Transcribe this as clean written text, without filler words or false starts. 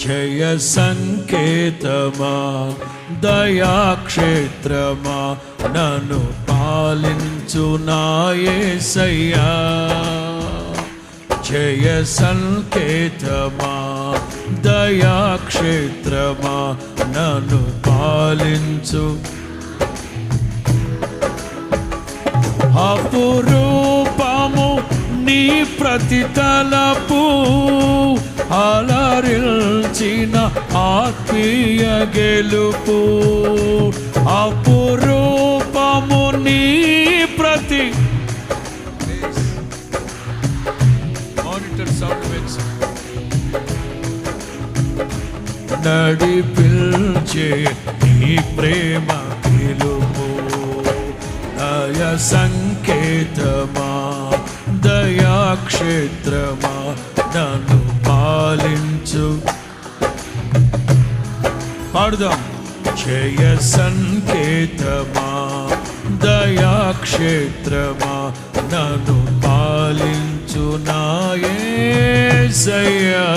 జయ సంకేతమా దయాక్షేత్రమా నన్ను పాలించు నా యేసయ్యా. జయ సంకేతమా దయాక్షేత్రమా నన్ను పాలించు. అపురూపము నీ ప్రతి తలపు అలరిల్చిన ఆత్మీయ గెలుపు. అపురూపము నీ ప్రతి మానిటర్ సౌండ్ ఎఫెక్ట్స్ నడిపించే నీ ప్రేమ గెలుపు. దయ సంకేతమా దయాక్షేత్రమా నన్ను పాలించు. పాడుదాం. జయ సంకేతమా దయాక్షేత్రమా నన్ను పాలించు నా యేసయ్యా.